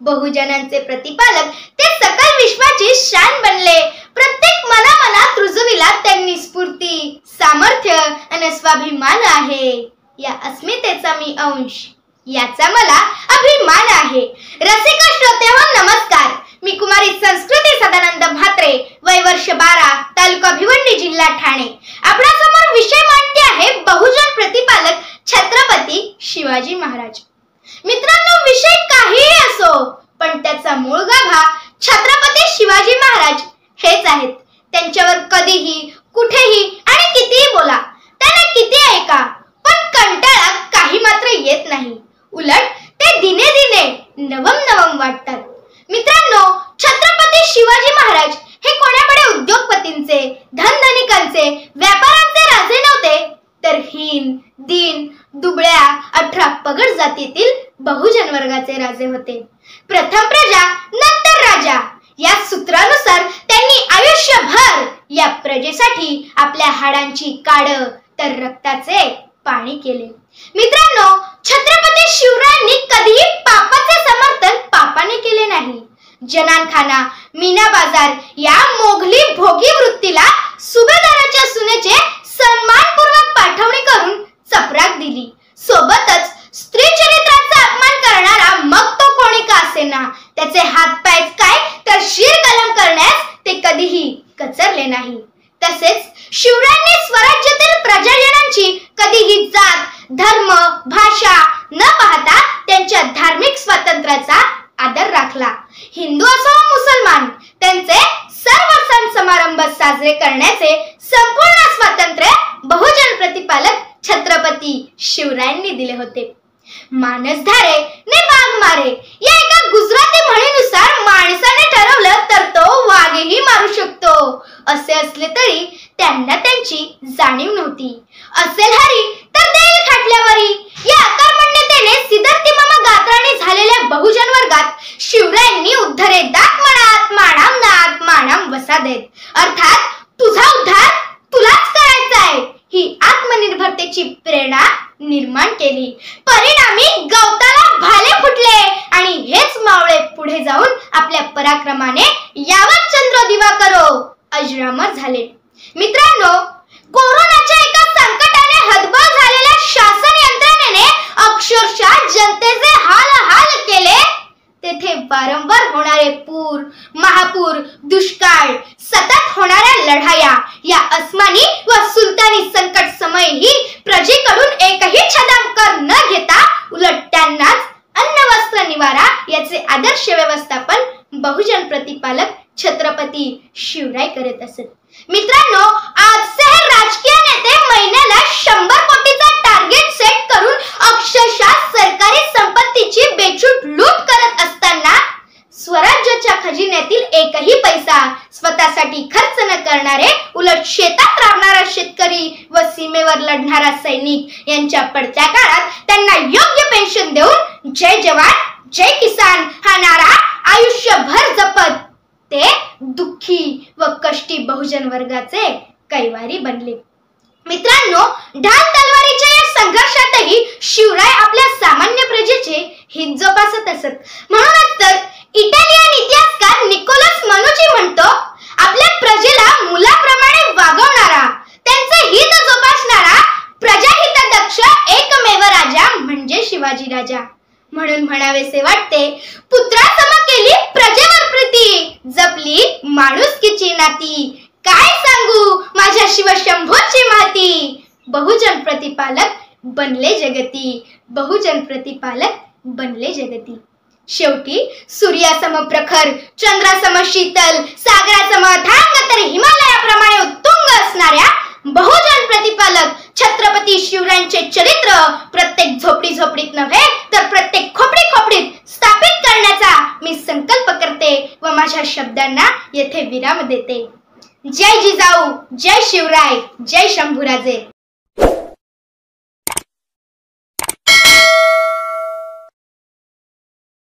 बहुजनांचे प्रतिपालक ते सकल विश्वाची शान बनले। प्रत्येक मनामनात रुजविला त्यांनी स्फूर्ती, सामर्थ्य आणि स्वाभिमान आहे। या अस्मितेचा मी अंश, याचा मला अभिमान आहे। रसिक श्रोतेहो नमस्कार, मी कुमारी संस्कृती सदानंद म्हात्रे, वय वर्ष 12, तालुका भिवंडी, जिल्हा ठाणे। आपल्यासमोर विषय मांडते आहे बहुजन प्रतिपालक छत्रपती शिवाजी महाराज। मित्रांनो, विषय काहीही असो, पण त्याचा मूळ गाभा छत्रपती शिवाजी महाराज हेच आहेत। त्यांच्यावर कधीही, कुठेही आणि कितीही बोला, त्यांना किती ऐका, पण कंटाळा काही मात्र येत नाही। उलट ते दिने दिने नवम वाटतात। मित्रांनो, छत्रपती शिवाजी महाराज हे कोणाकडे उद्योगपतींचे, धनधनिकांचे, व्यापाऱ्यांचे राजे नव्हते, तर हीन, दीन, दुबळ्या, 18 पगड जातीतील बहुजन वर्गाचे राजे होते। प्रथम प्रजा, नंतर राजा, या सूत्रानुसार त्यांनी आयुष्यभर या प्रजेसाठी आपल्या हाडांची काढ तर रक्ताचे पाणी केले। मित्रांनो, छत्रपती शिवरायांनी कधीही पापाचे समर्थन पापाने केले नाही। जनानखाना, मीना बाजार या मोघली भोगी वृत्तीला सुभेदाराच्या सुनेचे सन्मानपूर्वक पाठवणी करून चपराक दिली। सोबतच स्त्री चरित्राचा अपमान करणारा, मग तो कोणी का असेना, त्याचे हात पाय काय तर शिरकलम करण्यास ते कधीही कचरले नाही। तसेच शिवरायांनी स्वराज्यातील प्रजाजनांची कधीही जात, धर्म, भाषा न पाहता त्यांच्या धार्मिक स्वातंत्र्याचा आदर राखला। हिंदू असो वा मुसलमान, त्यांचे सर्व सण समारंभ साजरे करण्याचे संपूर्ण स्वातंत्र्य बहुजन प्रतिपालक छत्रपती शिवरायांनी दिले होते। मानसधारे ने वाघ मारे या एका गुजराती म्हणीनुसार माणसाने ठरवलं तर तो वाघही मारू शकतो। असे असले तरी त्यांना त्यांची जाणीव नव्हती। असेल हरी तर देईल खाटल्यावरी या आकारमण्यतेने सिद्धार्थी मामा गात्राने झालेल्या बहुजन वर्गात शिवरायांनी उद्धरे दात मनात, मानाम नात, मानाम वसा देत, अर्थात तुझा उद्धार तुलाच करायचा आहे, ही आत्मनिर्भरतेची प्रेरणा निर्माण केली। परिणामी गवताला भाले फुटले आणि हेच मावळे पुढे जाऊन आपल्या पराक्रमाने यावत चंद्र दिवाकरो अजरामर झाले। मित्रांनो, कोरोनाच्या एका संकटाने हतबल झालेल्या शासन यंत्रणेने अक्षरशः जनतेचे हाल केले। तेथे वारंवार होणारे पूर, महापूर, दुष्काळ, सतत होणाऱ्या लढाया या अस्मानी व सुलतानी संकट समयही प्रजेकडून एकही छदामकर न घेता उलट त्यांनाच अन्न, वस्त्र, निवारा याचे आदर्श व्यवस्थापन बहुजन प्रतिपालक छत्रपती शिवराय करत असत। मित्रांनो, आजचे हे राजकीय नेते महिन्याला 100 कोटीचा टार्गेट सेट करून अक्षरशः सरकारी संपत्तीची बेछूट लूट करत असताना स्वराज्याच्या खजिन्यातील एकही पैसा स्वतःसाठी खर्च न करणारे, उलट शेतात राबणारा शेतकरी व सीमेवर लढणारा सैनिक यांच्या पडत्या काळात त्यांना योग्य पेन्शन देऊन जय जवान जय किसान हा नारा आयुष्यभर जपत ते दुःखी व कष्टी बहुजन वर्गाचे कैवारी बनले। मित्रांनो, ढाल तलवारीच्या या संघर्षातही शिवराय आपल्या सामान्य प्रजेचे हित जोपासत असत। म्हणूनच तर इटालियन इतिहासकार निकोलस मनुची म्हणतो, आपल्या प्रजेला मुलाप्रमाणे वागवणारा, त्यांचे हित जोपासणारा, प्रजाहितदक्ष एकमेव राजा म्हणजे शिवाजी राजा। म्हणून म्हणावेसे वाटते, पुत्रासम केली प्रजेवर प्रीती, जपली माणुसकीची नाती, काय सांगू माझ्या शिवशंभूची महती, बहुजन प्रतिपालक बनले जगती, बहुजन प्रतिपालक बनले जगती। शेवटी सूर्यासम प्रखर, चंद्रासम शीतल, सागरासम अथांग तर हिमालयाप्रमाणे उत्तुंग असणाऱ्या बहुजन प्रतिपालक छत्रपती शिवरायांचे चरित्र प्रत्येक झोपडीत नव्हे तर प्रत्येक खोपडीत स्थापित करण्याचा मी संकल्प करते व माझ्या शब्दांना येथे विराम देते। जय जिजाऊ, जय शिवराय, जय शंभूराजे।